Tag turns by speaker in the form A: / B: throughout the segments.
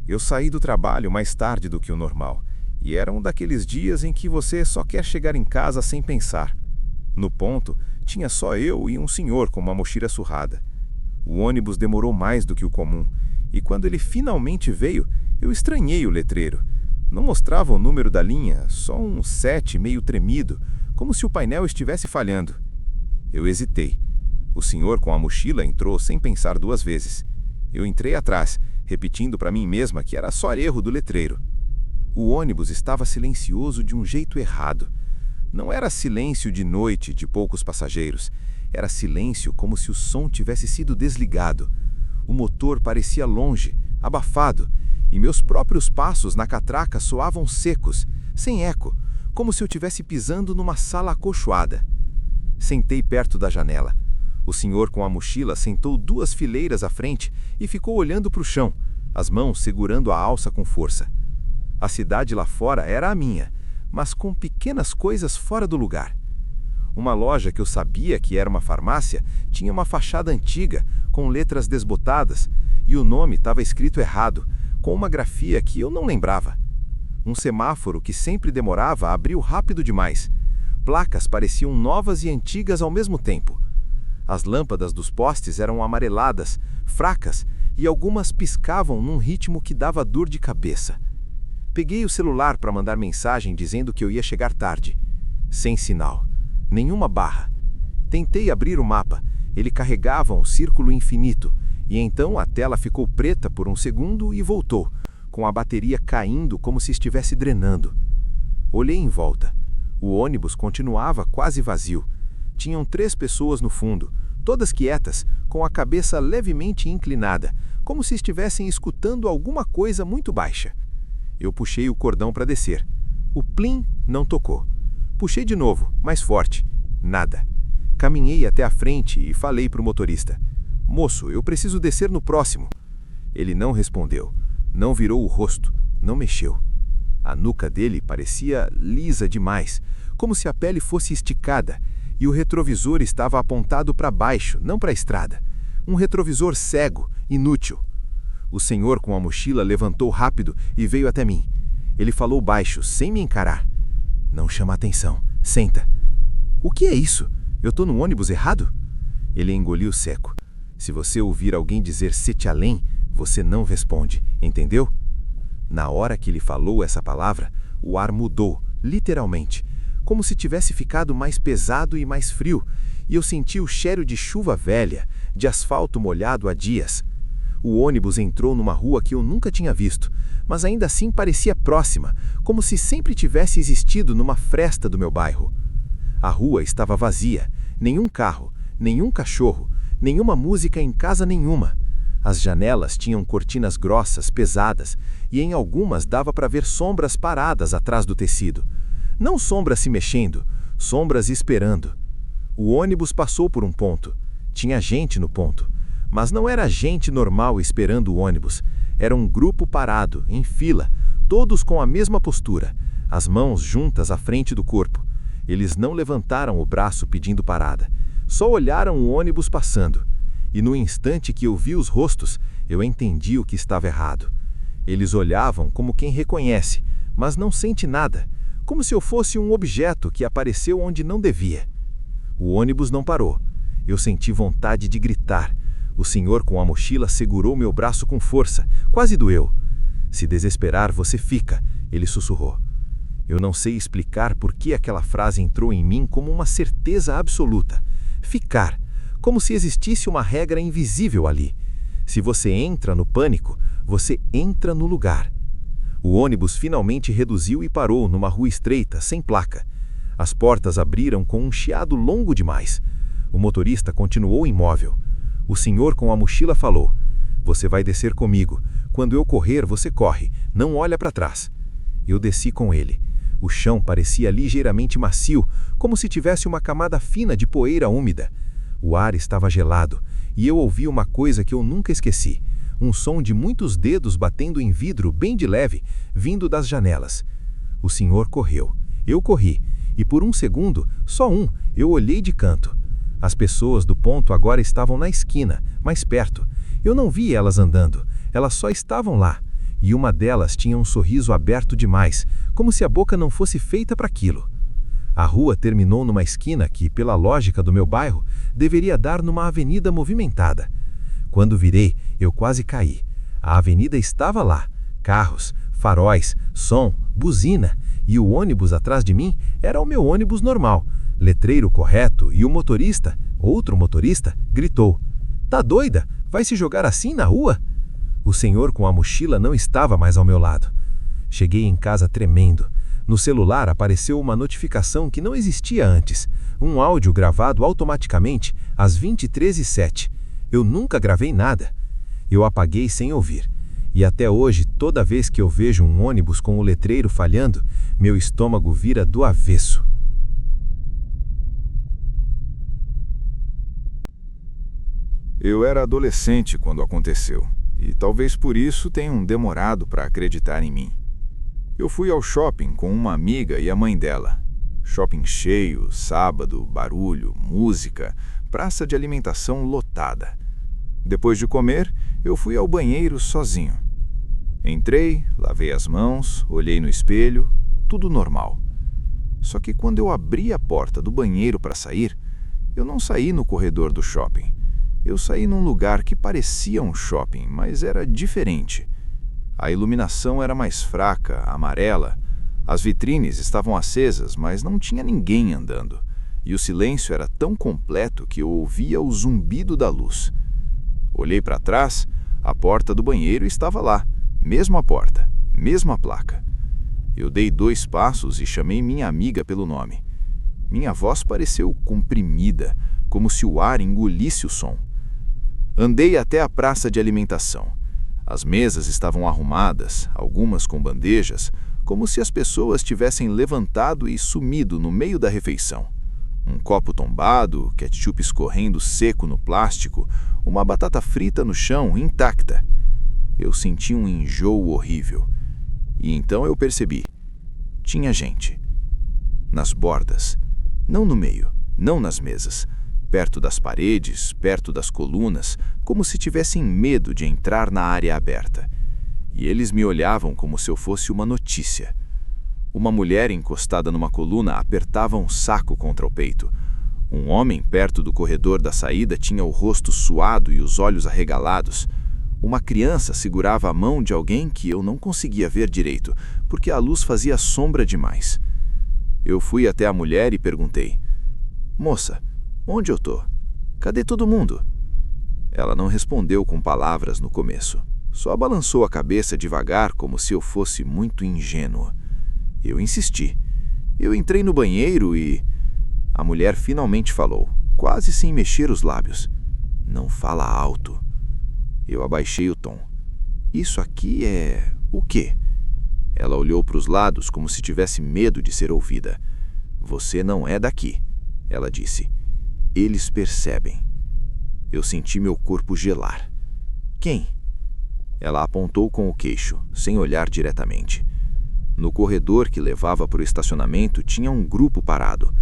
A: Eu saí do trabalho mais tarde do que o normal, e era um daqueles dias em que você só quer chegar em casa sem pensar. No ponto, tinha só eu e um senhor com uma mochila surrada. O ônibus demorou mais do que o comum, e quando ele finalmente veio, eu estranhei o letreiro. Não mostrava o número da linha, só um 7 meio tremido, como se o painel estivesse falhando. Eu hesitei. O senhor com a mochila entrou sem pensar duas vezes. Eu entrei atrás, repetindo para mim mesma que era só erro do letreiro. O ônibus estava silencioso de um jeito errado. Não era silêncio de noite de poucos passageiros. Era silêncio como se o som tivesse sido desligado. O motor parecia longe, abafado, e meus próprios passos na catraca soavam secos, sem eco, como se eu estivesse pisando numa sala acolchoada. Sentei perto da janela. O senhor com a mochila sentou 2 fileiras à frente e ficou olhando para o chão, as mãos segurando a alça com força. A cidade lá fora era a minha, mas com pequenas coisas fora do lugar. Uma loja que eu sabia que era uma farmácia tinha uma fachada antiga, com letras desbotadas, e o nome estava escrito errado, com uma grafia que eu não lembrava. Um semáforo que sempre demorava abriu rápido demais. Placas pareciam novas e antigas ao mesmo tempo. As lâmpadas dos postes eram amareladas, fracas, e algumas piscavam num ritmo que dava dor de cabeça. Peguei o celular para mandar mensagem dizendo que eu ia chegar tarde. Sem sinal. Nenhuma barra. Tentei abrir o mapa. Ele carregava um círculo infinito, e então a tela ficou preta por um segundo e voltou, com a bateria caindo como se estivesse drenando. Olhei em volta. O ônibus continuava quase vazio. Tinham 3 pessoas no fundo, todas quietas, com a cabeça levemente inclinada, como se estivessem escutando alguma coisa muito baixa. Eu puxei o cordão para descer. O plim não tocou. Puxei de novo, mais forte. Nada. Caminhei até a frente e falei para o motorista: "Moço, eu preciso descer no próximo." Ele não respondeu. Não virou o rosto. Não mexeu. A nuca dele parecia lisa demais, como se a pele fosse esticada, e o retrovisor estava apontado para baixo, não para a estrada. Um retrovisor cego, inútil. O senhor com a mochila levantou rápido e veio até mim. Ele falou baixo, sem me encarar: "Não chama atenção. Senta." "O que é isso? Eu estou no ônibus errado?" Ele engoliu seco. "Se você ouvir alguém dizer sete além, você não responde, entendeu?" Na hora que ele falou essa palavra, o ar mudou, literalmente, como se tivesse ficado mais pesado e mais frio, e eu senti o cheiro de chuva velha, de asfalto molhado há dias. O ônibus entrou numa rua que eu nunca tinha visto, mas ainda assim parecia próxima, como se sempre tivesse existido numa fresta do meu bairro. A rua estava vazia, nenhum carro, nenhum cachorro, nenhuma música em casa nenhuma. As janelas tinham cortinas grossas, pesadas, e em algumas dava para ver sombras paradas atrás do tecido. Não sombras se mexendo, sombras esperando. O ônibus passou por um ponto. Tinha gente no ponto. Mas não era gente normal esperando o ônibus. Era um grupo parado, em fila, todos com a mesma postura, as mãos juntas à frente do corpo. Eles não levantaram o braço pedindo parada. Só olharam o ônibus passando. E no instante que eu vi os rostos, eu entendi o que estava errado. Eles olhavam como quem reconhece, mas não sente nada, como se eu fosse um objeto que apareceu onde não devia. O ônibus não parou. Eu senti vontade de gritar. O senhor com a mochila segurou meu braço com força, quase doeu. "Se desesperar, você fica", ele sussurrou. Eu não sei explicar por que aquela frase entrou em mim como uma certeza absoluta. Ficar, como se existisse uma regra invisível ali. Se você entra no pânico, você entra no lugar. O ônibus finalmente reduziu e parou numa rua estreita, sem placa. As portas abriram com um chiado longo demais. O motorista continuou imóvel. O senhor com a mochila falou: "Você vai descer comigo. Quando eu correr, você corre. Não olha para trás." Eu desci com ele. O chão parecia ligeiramente macio, como se tivesse uma camada fina de poeira úmida. O ar estava gelado, e eu ouvi uma coisa que eu nunca esqueci: um som de muitos dedos batendo em vidro bem de leve, vindo das janelas. O senhor correu. Eu corri, e por um segundo, só um, eu olhei de canto. As pessoas do ponto agora estavam na esquina, mais perto. Eu não vi elas andando, elas só estavam lá.
B: e uma delas tinha um sorriso aberto demais, como se a boca não fosse feita para aquilo. A rua terminou numa esquina que, pela lógica do meu bairro, deveria dar numa avenida movimentada. Quando virei, eu quase caí. A avenida estava lá, carros, faróis, som, buzina, e o ônibus atrás de mim era o meu ônibus normal, letreiro correto, e o motorista, outro motorista, gritou: "Tá doida? Vai se jogar assim na rua?" O senhor com a mochila não estava mais ao meu lado. Cheguei em casa tremendo. No celular apareceu uma notificação que não existia antes, um áudio gravado automaticamente às 23h07. Eu nunca gravei nada. Eu apaguei sem ouvir. E até hoje, toda vez que eu vejo um ônibus com o letreiro falhando, meu estômago vira do avesso.
A: Eu era adolescente quando aconteceu, e talvez por isso tenham demorado para acreditar em mim. Eu fui ao shopping com uma amiga e a mãe dela. Shopping cheio, sábado, barulho, música, praça de alimentação lotada. Depois de comer, eu fui ao banheiro sozinho. Entrei, lavei as mãos, olhei no espelho, tudo normal. Só que quando eu abri a porta do banheiro para sair, eu não saí no corredor do shopping. Eu saí num lugar que parecia um shopping, mas era diferente. A iluminação era mais fraca, amarela. As vitrines estavam acesas, mas não tinha ninguém andando. E o silêncio era tão completo que eu ouvia o zumbido da luz. Olhei para trás, a porta do banheiro estava lá. Mesma porta, mesma placa. Eu dei 2 passos e chamei minha amiga pelo nome. Minha voz pareceu comprimida, como se o ar engolisse o som. Andei até a praça de alimentação. As mesas estavam arrumadas, algumas com bandejas, como se as pessoas tivessem levantado e sumido no meio da refeição. Um copo tombado, ketchup escorrendo seco no plástico, uma batata frita no chão, intacta. Eu senti um enjoo horrível. E então eu percebi. Tinha gente. Nas bordas. Não no meio, não nas mesas. Perto das paredes, perto das colunas, como se tivessem medo de entrar na área aberta. E eles me olhavam como se eu fosse uma notícia. Uma mulher encostada numa coluna apertava um saco contra o peito. Um homem perto do corredor da saída tinha o rosto suado e os olhos arregalados. Uma criança segurava a mão de alguém que eu não conseguia ver direito, porque a luz fazia sombra demais. Eu fui até a mulher e perguntei: "Moça, onde eu tô? Cadê todo mundo?" Ela não respondeu com palavras no começo. Só balançou a cabeça devagar, como se eu fosse muito ingênuo. Eu insisti. Eu entrei no banheiro e... A mulher finalmente falou, quase sem mexer os lábios: "Não fala alto." Eu abaixei o tom. "Isso aqui é... o quê?" Ela olhou para os lados como se tivesse medo de ser ouvida. "Você não é daqui," ela disse. "Eles percebem." Eu senti meu corpo gelar. "Quem?" Ela apontou com o queixo, sem olhar diretamente. No corredor que levava para o estacionamento tinha um grupo parado.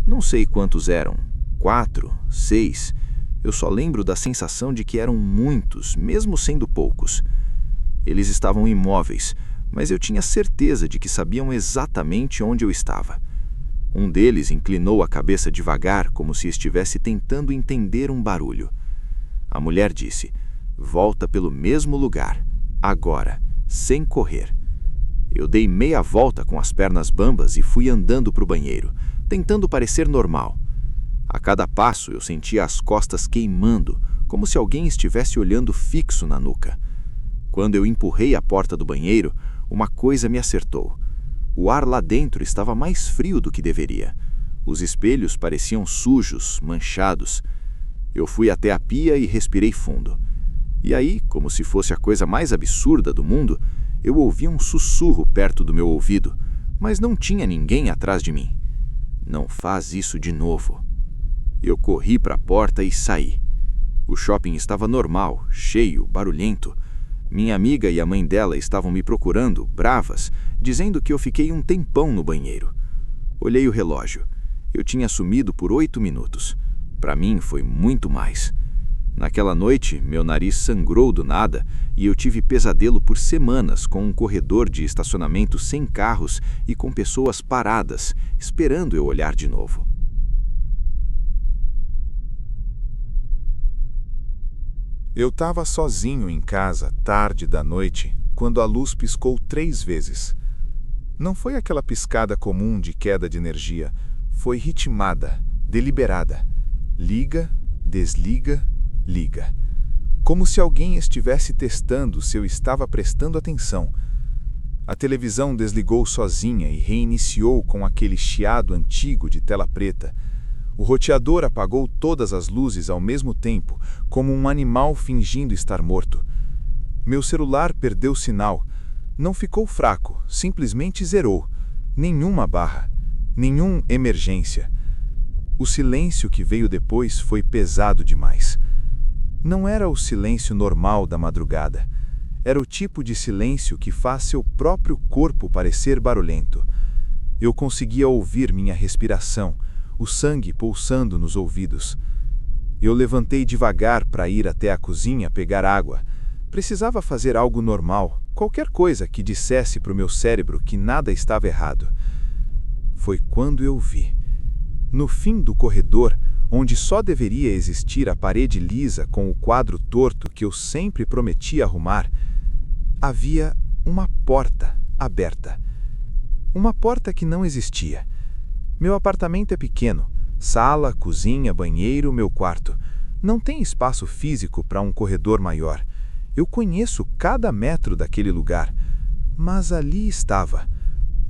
A: Não sei quantos eram, 4, 6... Eu só lembro da sensação de que eram muitos, mesmo sendo poucos. Eles estavam imóveis, mas eu tinha certeza de que sabiam exatamente onde eu estava. Um deles inclinou a cabeça devagar, como se estivesse tentando entender um barulho. A mulher disse: "Volta pelo mesmo lugar, agora, sem correr." Eu dei meia volta com as pernas bambas e fui andando para o banheiro, tentando parecer normal. A cada passo eu sentia as costas queimando, como se alguém estivesse olhando fixo na nuca. Quando eu empurrei a porta do banheiro, uma coisa me acertou. O ar lá dentro estava mais frio do que deveria. Os espelhos pareciam sujos, manchados. Eu fui até a pia e respirei fundo. E aí, como se fosse a coisa mais absurda do mundo, eu ouvi um sussurro perto do meu ouvido, mas não tinha ninguém atrás de mim. "Não faz isso de novo." Eu corri para a porta e saí. O shopping estava normal, cheio, barulhento. Minha amiga e a mãe dela estavam me procurando, bravas, dizendo que eu fiquei um tempão no banheiro. Olhei o relógio. Eu tinha sumido por 8 minutos. Para mim foi muito mais.
C: Naquela noite, meu nariz sangrou do nada e eu tive pesadelo por semanas com um corredor de estacionamento sem carros e com pessoas paradas, esperando eu olhar de novo.
A: Eu estava sozinho em casa, tarde da noite, quando a luz piscou 3 vezes. Não foi aquela piscada comum de queda de energia, foi ritmada, deliberada. Liga, desliga, liga. Como se alguém estivesse testando se eu estava prestando atenção. A televisão desligou sozinha e reiniciou com aquele chiado antigo de tela preta. O roteador apagou todas as luzes ao mesmo tempo, como um animal fingindo estar morto. Meu celular perdeu sinal. Não ficou fraco, simplesmente zerou. Nenhuma barra, nenhum emergência. O silêncio que veio depois foi pesado demais. Não era o silêncio normal da madrugada. Era o tipo de silêncio que faz seu próprio corpo parecer barulhento. Eu conseguia ouvir minha respiração, o sangue pulsando nos ouvidos. Eu levantei devagar para ir até a cozinha pegar água. Precisava fazer algo normal, qualquer coisa que dissesse para o meu cérebro que nada estava errado. Foi quando eu vi. No fim do corredor, onde só deveria existir a parede lisa com o quadro torto que eu sempre prometia arrumar, havia uma porta aberta. Uma porta que não existia. Meu apartamento é pequeno. Sala, cozinha, banheiro, meu quarto. Não tem espaço físico para um corredor maior. Eu conheço cada metro daquele lugar. Mas ali estava.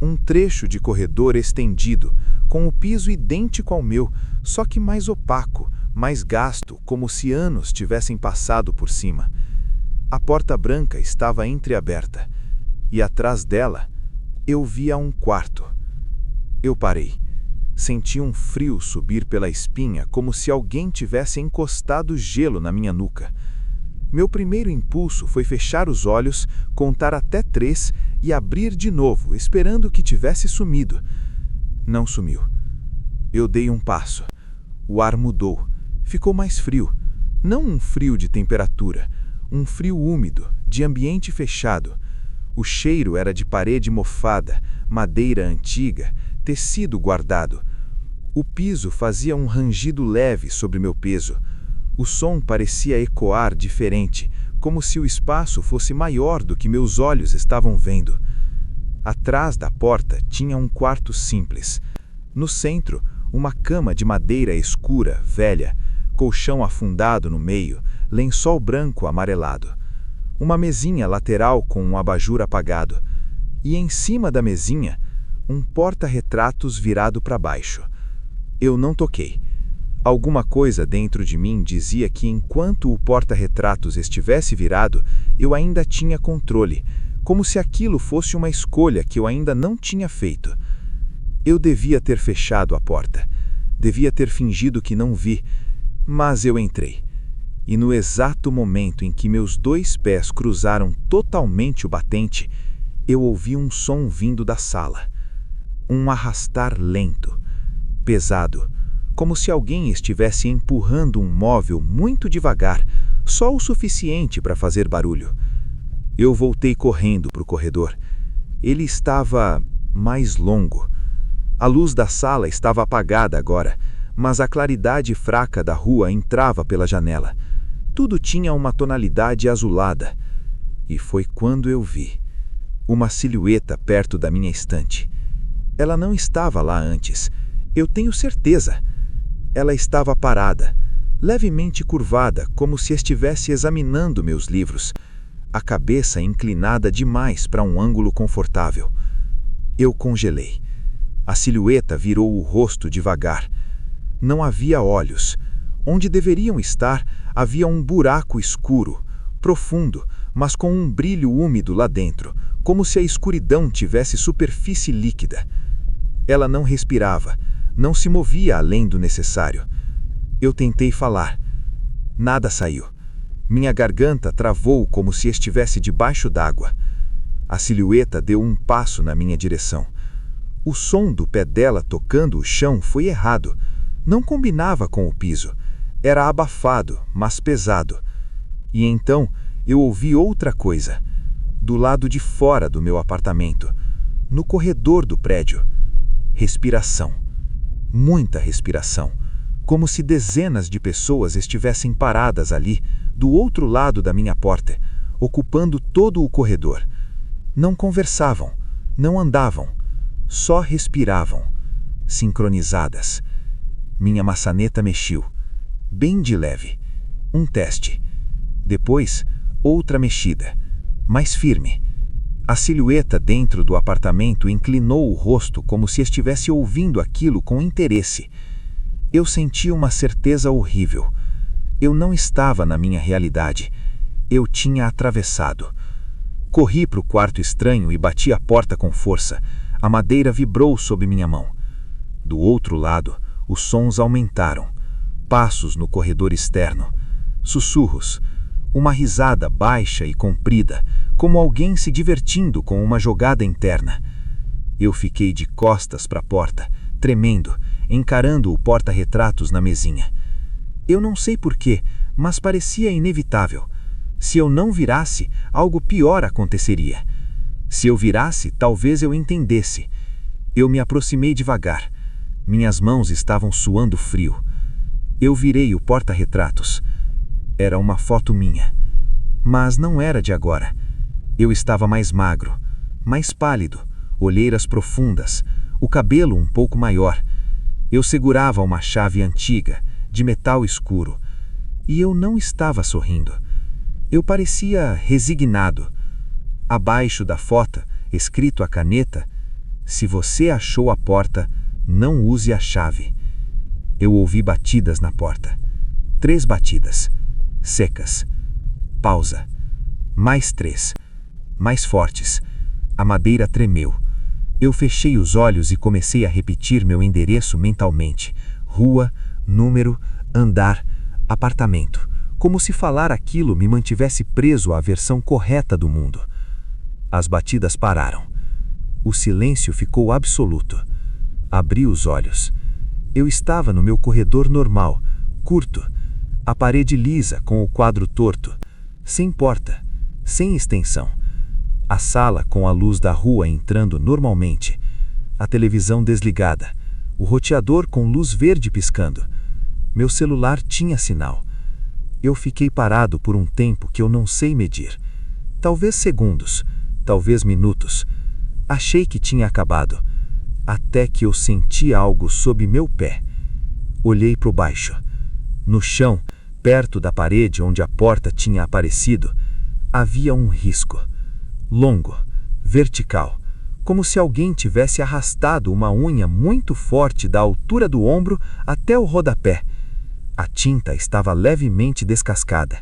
A: Um trecho de corredor estendido, com o piso idêntico ao meu, só que mais opaco, mais gasto, como se anos tivessem passado por cima. A porta branca estava entreaberta, e atrás dela eu via um quarto. Eu parei. Senti um frio subir pela espinha, como se alguém tivesse encostado gelo na minha nuca. Meu primeiro impulso foi fechar os olhos, contar até 3 e abrir de novo, esperando que tivesse sumido. Não sumiu. Eu dei um passo. O ar mudou. Ficou mais frio. Não um frio de temperatura, um frio úmido, de ambiente fechado. O cheiro era de parede mofada, madeira antiga, tecido guardado. O piso fazia um rangido leve sobre meu peso. O som parecia ecoar diferente, como se o espaço fosse maior do que meus olhos estavam vendo. Atrás da porta tinha um quarto simples. No centro, uma cama de madeira escura, velha, colchão afundado no meio, lençol branco amarelado. Uma mesinha lateral com um abajur apagado. E em cima da mesinha, um porta-retratos virado para baixo. Eu não toquei. Alguma coisa dentro de mim dizia que enquanto o porta-retratos estivesse virado, eu ainda tinha controle, como se aquilo fosse uma escolha que eu ainda não tinha feito. Eu devia ter fechado a porta. Devia ter fingido que não vi, mas eu entrei. E no exato momento em que meus 2 pés cruzaram totalmente o batente, eu ouvi um som vindo da sala. Um arrastar lento, pesado, como se alguém estivesse empurrando um móvel muito devagar, só o suficiente para fazer barulho. Eu voltei correndo para o corredor. Ele estava mais longo. A luz da sala estava apagada agora, mas a claridade fraca da rua entrava pela janela. Tudo tinha uma tonalidade azulada. E foi quando eu vi uma silhueta perto da minha estante. Ela não estava lá antes, eu tenho certeza. Ela estava parada, levemente curvada, como se estivesse examinando meus livros, a cabeça inclinada demais para um ângulo confortável. Eu congelei. A silhueta virou o rosto devagar. Não havia olhos. Onde deveriam estar, havia um buraco escuro, profundo, mas com um brilho úmido lá dentro, como se a escuridão tivesse superfície líquida. Ela não respirava, não se movia além do necessário. Eu tentei falar. Nada saiu. Minha garganta travou como se estivesse debaixo d'água. A silhueta deu um passo na minha direção. O som do pé dela tocando o chão foi errado. Não combinava com o piso.
B: Era abafado, mas pesado. E então eu ouvi outra coisa. Do lado de fora do meu apartamento, no corredor do prédio. Respiração. Muita respiração. Como se dezenas de pessoas estivessem paradas ali, do outro lado da minha porta, ocupando todo o corredor. Não conversavam, não andavam, só respiravam, sincronizadas. Minha maçaneta mexeu, bem de leve. Um teste. Depois, outra mexida, mais firme. A silhueta dentro do apartamento inclinou o rosto como se estivesse ouvindo aquilo com interesse. Eu senti uma certeza horrível. Eu não estava na minha realidade. Eu tinha atravessado. Corri para o quarto estranho e bati a porta com força. A madeira vibrou sob minha mão. Do outro lado, os sons aumentaram. Passos no corredor externo. Sussurros. Uma risada baixa e comprida, como alguém se divertindo com uma jogada interna. Eu fiquei de costas para a porta, tremendo, encarando o porta-retratos na mesinha. Eu não sei porquê, mas parecia inevitável. Se eu não virasse, algo pior aconteceria. Se eu virasse, talvez eu entendesse. Eu me aproximei devagar. Minhas mãos estavam suando frio. Eu virei o porta-retratos. Era uma foto minha. Mas não era de agora. Eu estava mais magro, mais pálido, olheiras profundas, o cabelo um pouco maior. Eu segurava uma chave antiga, de metal escuro. E eu não estava sorrindo. Eu parecia resignado. Abaixo da foto, escrito a caneta, se você achou a porta, não use a chave. Eu ouvi batidas na porta. 3 batidas. Secas. Pausa. Mais 3. Mais fortes. A madeira tremeu. Eu fechei os olhos e comecei a repetir meu endereço mentalmente. Rua, número, andar, apartamento. Como se falar aquilo me mantivesse preso à versão correta do mundo. As batidas pararam. O silêncio ficou absoluto. Abri os olhos. Eu estava no meu corredor normal, curto. A parede lisa com o quadro torto. Sem porta, sem extensão. A sala com a luz da rua entrando normalmente. A televisão desligada. O roteador com luz verde piscando. Meu celular tinha sinal. Eu fiquei parado por um tempo que eu não sei medir. Talvez segundos, talvez minutos. Achei que tinha acabado. Até que eu senti algo sob meu pé. Olhei para baixo. No chão, perto da parede onde a porta tinha aparecido, havia um risco. Longo, vertical, como se alguém tivesse arrastado uma unha muito forte da altura do ombro até o rodapé. A tinta estava levemente descascada.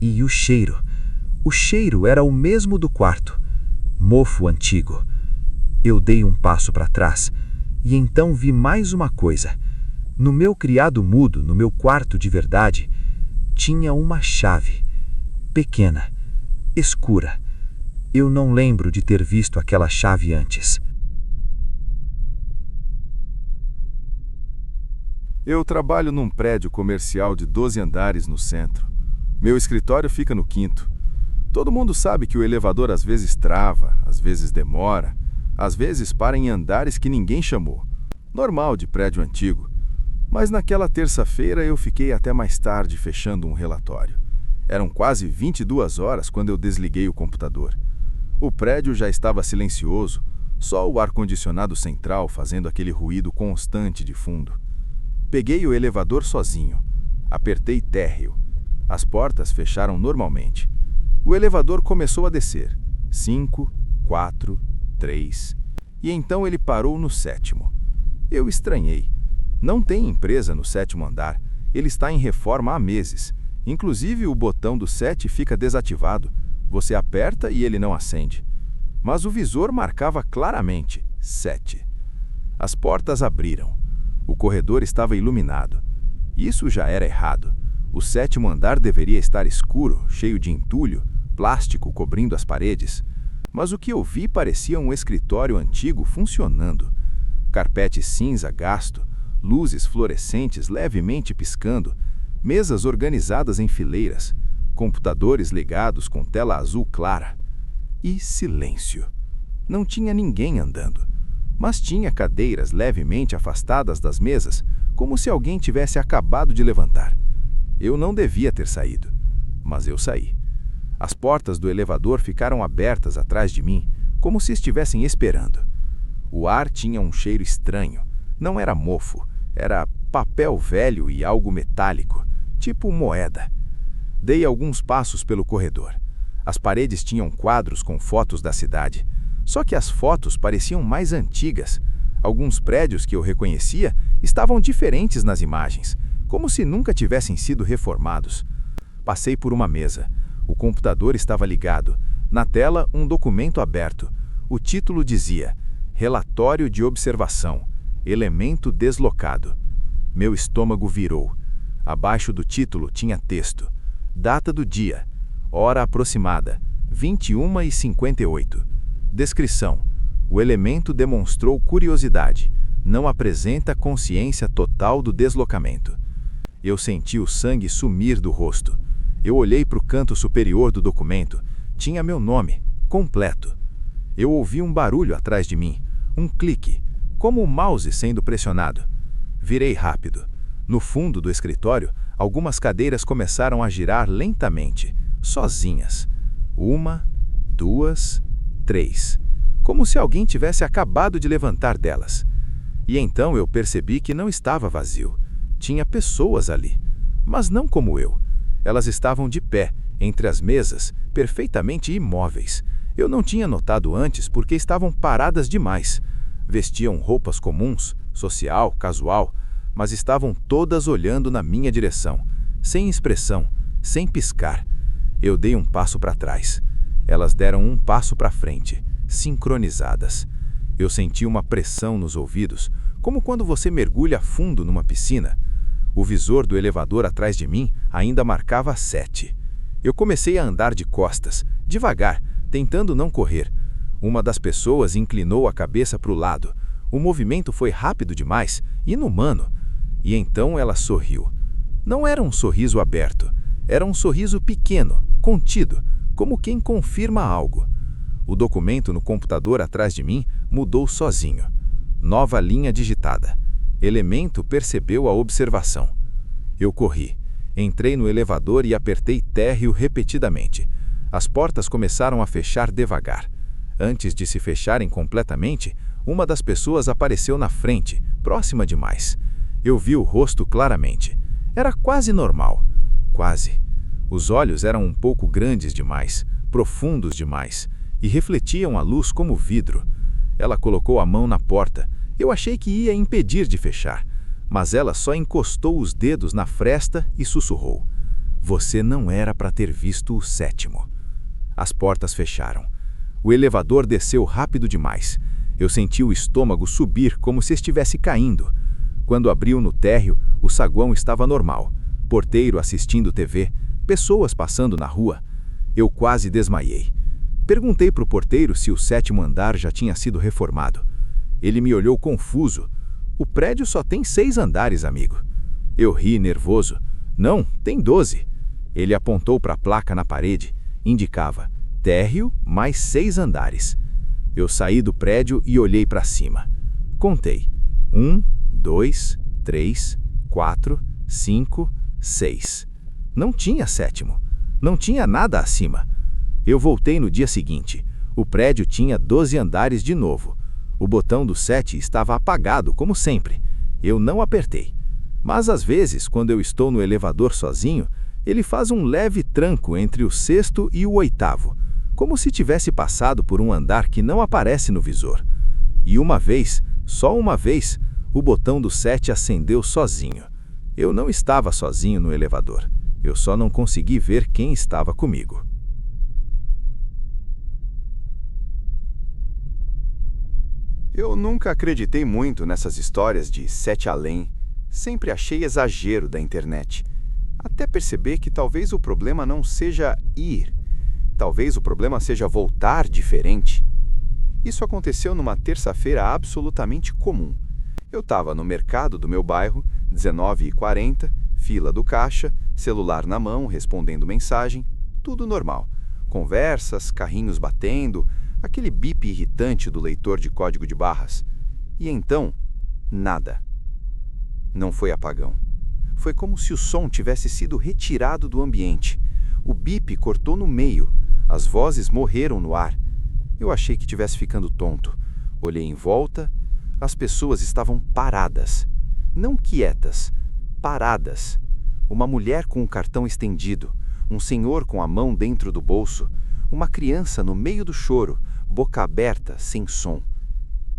B: E o cheiro era o mesmo do quarto. Mofo antigo. Eu dei um passo para trás e então vi mais uma coisa. No meu criado mudo, no meu quarto de verdade, tinha uma chave. Pequena, escura. Eu não lembro de ter visto aquela chave antes.
A: Eu trabalho num prédio comercial de 12 andares no centro. Meu escritório fica no 5º. Todo mundo sabe que o elevador às vezes trava, às vezes demora, às vezes para em andares que ninguém chamou. Normal de prédio antigo. Mas naquela terça-feira eu fiquei até mais tarde fechando um relatório. Eram quase 22 horas quando eu desliguei o computador. O prédio já estava silencioso, só o ar-condicionado central fazendo aquele ruído constante de fundo. Peguei o elevador sozinho. Apertei térreo. As portas fecharam normalmente. O elevador começou a descer. 5, 4, 3. E então ele parou no 7º. Eu estranhei. Não tem empresa no 7º andar. Ele está em reforma há meses. Inclusive o botão do 7 fica desativado. Você aperta e ele não acende. Mas o visor marcava claramente 7. As portas abriram. O corredor estava iluminado. Isso já era errado. O 7º andar deveria estar escuro, cheio de entulho, plástico cobrindo as paredes. Mas o que eu vi parecia um escritório antigo funcionando. Carpete cinza gasto, luzes fluorescentes levemente piscando, Mesas organizadas em fileiras, computadores ligados com tela azul clara. E silêncio. Não tinha ninguém andando, mas tinha cadeiras levemente afastadas das mesas, como se alguém tivesse acabado de levantar. Eu não devia ter saído, mas eu saí. As portas do elevador ficaram abertas atrás de mim, como se estivessem esperando. O ar tinha um cheiro estranho. Não era mofo, era papel velho e algo metálico, tipo moeda. Dei alguns passos pelo corredor. As paredes tinham quadros com fotos da cidade, só que as fotos pareciam mais antigas. Alguns prédios que eu reconhecia estavam diferentes nas imagens, como se nunca tivessem sido reformados. Passei por uma mesa. O computador estava ligado. Na tela, um documento aberto. O título dizia: Relatório de observação. Elemento deslocado. Meu estômago virou. Abaixo do título tinha texto. Data do dia. Hora aproximada. 21h58. Descrição. O elemento demonstrou curiosidade. Não apresenta consciência total do deslocamento. Eu senti o sangue sumir do rosto. Eu olhei para o canto superior do documento. Tinha meu nome, completo. Eu ouvi um barulho atrás de mim. Um clique, como o mouse sendo pressionado. Virei rápido. No fundo do escritório, algumas cadeiras começaram a girar lentamente, sozinhas. 1, 2, 3. Como se alguém tivesse acabado de levantar delas. E então eu percebi que não estava vazio. Tinha pessoas ali, mas não como eu. Elas estavam de pé, entre as mesas, perfeitamente imóveis. Eu não tinha notado antes porque estavam paradas demais. Vestiam roupas comuns, social, casual, mas estavam todas olhando na minha direção, sem expressão, sem piscar. Eu dei um passo para trás. Elas deram um passo para frente, sincronizadas. Eu senti uma pressão nos ouvidos, como quando você mergulha fundo numa piscina. O visor do elevador atrás de mim ainda marcava 7. Eu comecei a andar de costas, devagar, tentando não correr. Uma das pessoas inclinou a cabeça para o lado. O movimento foi rápido demais, inumano. E então ela sorriu. Não era um sorriso aberto. Era um sorriso pequeno, contido, como quem confirma algo. O documento no computador atrás de mim mudou sozinho. Nova linha digitada. Elemento percebeu a observação. Eu corri. Entrei no elevador e apertei térreo repetidamente. As portas começaram a fechar devagar. Antes de se fecharem completamente, uma das pessoas apareceu na frente, próxima demais. Eu vi o rosto claramente. Era quase normal. Quase. Os olhos eram um pouco grandes demais, profundos demais, e refletiam a luz como vidro. Ela colocou a mão na porta. Eu achei que ia impedir de fechar, mas ela só encostou os dedos na fresta e sussurrou: Você não era para ter visto o 7º. As portas fecharam. O elevador desceu rápido demais. Eu senti o estômago subir como se estivesse caindo. Quando abriu no térreo, o saguão estava normal. Porteiro assistindo TV, pessoas passando na rua. Eu quase desmaiei. Perguntei para o porteiro se o 7º andar já tinha sido reformado. Ele me olhou confuso. O prédio só tem 6 andares, amigo. Eu ri nervoso. Não, tem 12. Ele apontou para a placa na parede. Indicava térreo mais 6 andares. Eu saí do prédio e olhei para cima. Contei. 1, 2, 3, 4, 5, 6. Não tinha 7º. Não tinha nada acima. Eu voltei no dia seguinte. O prédio tinha 12 andares de novo. O botão do 7 estava apagado, como sempre. Eu não apertei. Mas às vezes, quando eu estou no elevador sozinho, ele faz um leve tranco entre o 6º e o 8º, como se tivesse passado por um andar que não aparece no visor. E uma vez, só uma vez, o botão do 7 acendeu sozinho. Eu não estava sozinho no elevador. Eu só não consegui ver quem estava comigo.
D: Eu nunca acreditei muito nessas histórias de 7 além. Sempre achei exagero da internet. Até perceber que talvez o problema não seja ir. Talvez o problema seja voltar diferente. Isso aconteceu numa terça-feira absolutamente comum. Eu estava no mercado do meu bairro, 19h40, Fila do caixa, celular na mão, respondendo mensagem, tudo normal. Conversas, carrinhos batendo, aquele bip irritante do leitor de código de barras. E então, nada. Não foi apagão. Foi como se o som tivesse sido retirado do ambiente. O bip cortou no meio. As vozes morreram no ar. Eu achei que tivesse ficando tonto. Olhei em volta. As pessoas estavam paradas. Não quietas, paradas. Uma mulher com um cartão estendido, um senhor com a mão dentro do bolso, uma criança no meio do choro, boca aberta, sem som.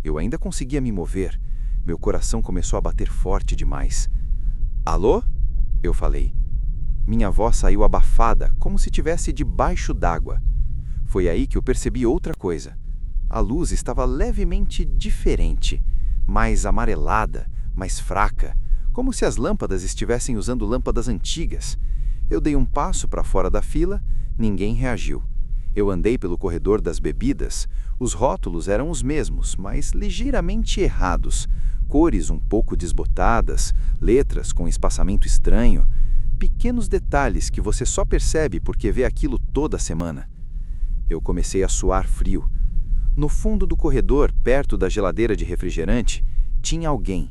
D: Eu ainda conseguia me mover. Meu coração começou a bater forte demais. Alô? Eu falei. Minha voz saiu abafada, como se estivesse debaixo d'água. Foi aí que eu percebi outra coisa. A luz estava levemente diferente, mais amarelada, mais fraca, como se as lâmpadas estivessem usando lâmpadas antigas. Eu dei um passo para fora da fila, ninguém reagiu. Eu andei pelo corredor das bebidas. Os rótulos eram os mesmos, mas ligeiramente errados. Cores um pouco desbotadas, letras com espaçamento estranho. Pequenos detalhes que você só percebe porque vê aquilo toda semana. Eu comecei a suar frio. No fundo do corredor, perto da geladeira de refrigerante, tinha alguém.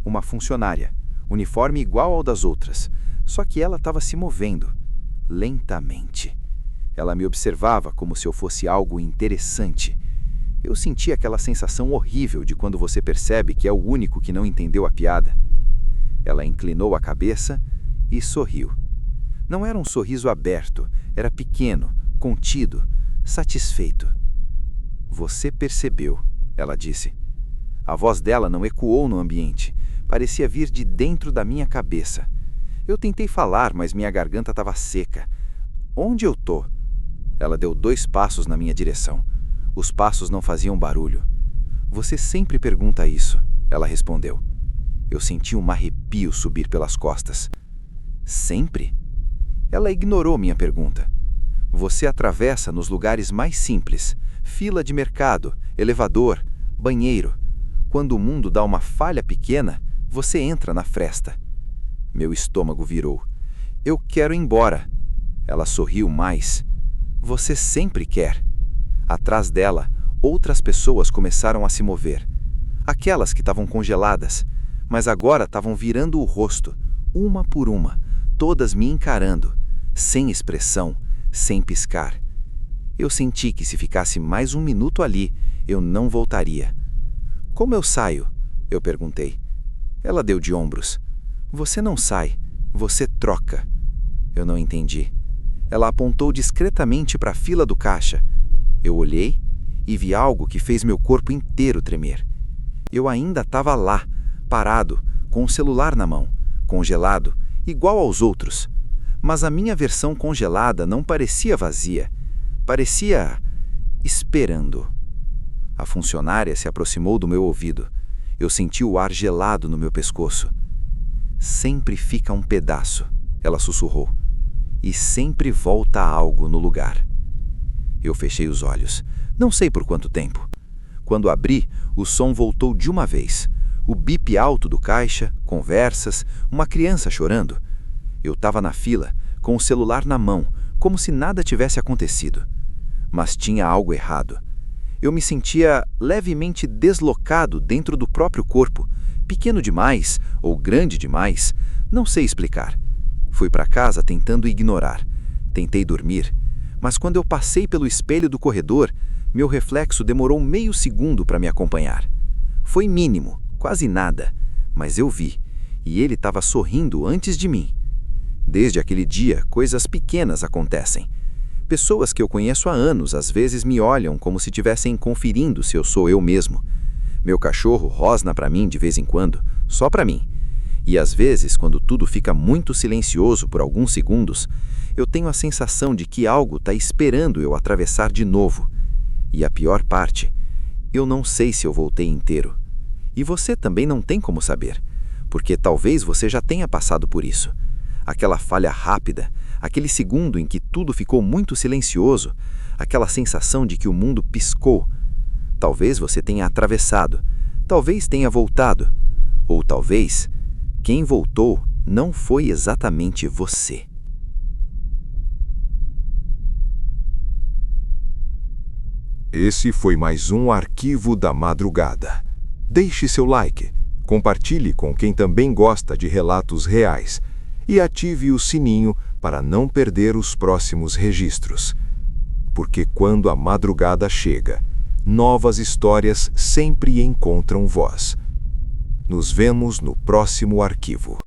D: Uma funcionária, uniforme igual ao das outras, só que ela estava se movendo, lentamente. Ela me observava como se eu fosse algo interessante. Eu senti aquela sensação horrível de quando você percebe que é o único que não entendeu a piada. Ela inclinou a cabeça e sorriu. Não era um sorriso aberto, era pequeno, contido, satisfeito. Você percebeu, ela disse. A voz dela não ecoou no ambiente. Parecia vir de dentro da minha cabeça. Eu tentei falar, mas minha garganta estava seca. Onde eu tô? Ela deu 2 passos na minha direção. Os passos não faziam barulho. Você sempre pergunta isso, ela respondeu. Eu senti um arrepio subir pelas costas. Sempre? Ela ignorou minha pergunta. Você atravessa nos lugares mais simples. Fila de mercado, elevador, banheiro. Quando o mundo dá uma falha pequena, você entra na fresta. Meu estômago virou. Eu quero ir embora. Ela sorriu mais. Você sempre quer. Atrás dela, outras pessoas começaram a se mover. Aquelas que estavam congeladas, mas agora estavam virando o rosto, uma por uma, todas me encarando, sem expressão, sem piscar. Eu senti que se ficasse mais 1 minuto ali, eu não voltaria. Como eu saio? Eu perguntei. Ela deu de ombros. Você não sai, você troca. Eu não entendi. Ela apontou discretamente para a fila do caixa. Eu olhei e vi algo que fez meu corpo inteiro tremer. Eu ainda estava lá, parado, com o celular na mão, congelado, igual aos outros. Mas a minha versão congelada não parecia vazia. Parecia esperando. A funcionária se aproximou do meu ouvido. Eu senti o ar gelado no meu pescoço. Sempre fica um pedaço, ela sussurrou. E sempre volta algo no lugar. Eu fechei os olhos. Não sei por quanto tempo. Quando abri, o som voltou de uma vez. O bip alto do caixa, conversas, uma criança chorando. Eu estava na fila, com o celular na mão, como se nada tivesse acontecido. Mas tinha algo errado. Eu me sentia levemente deslocado dentro do próprio corpo, pequeno demais ou grande demais, não sei explicar. Fui para casa tentando ignorar. Tentei dormir, mas quando eu passei pelo espelho do corredor, meu reflexo demorou meio segundo para me acompanhar. Foi mínimo, quase nada, mas eu vi, e ele estava sorrindo antes de mim. Desde aquele dia, coisas pequenas acontecem. Pessoas que eu conheço há anos às vezes me olham como se estivessem conferindo se eu sou eu mesmo. Meu cachorro rosna para mim de vez em quando, só para mim. E às vezes, quando tudo fica muito silencioso por alguns segundos, eu tenho a sensação de que algo está esperando eu atravessar de novo. E a pior parte, eu não sei se eu voltei inteiro. E você também não tem como saber, porque talvez você já tenha passado por isso. Aquela falha rápida, aquele segundo em que tudo ficou muito silencioso, aquela sensação de que o mundo piscou. Talvez você tenha atravessado, talvez tenha voltado, ou talvez quem voltou
E: não foi exatamente você.
A: Esse foi mais um Arquivo da Madrugada. Deixe seu like, compartilhe com quem também gosta de relatos reais e ative o sininho para não perder os próximos registros. Porque quando a madrugada chega, novas histórias sempre encontram voz. Nos vemos no próximo arquivo.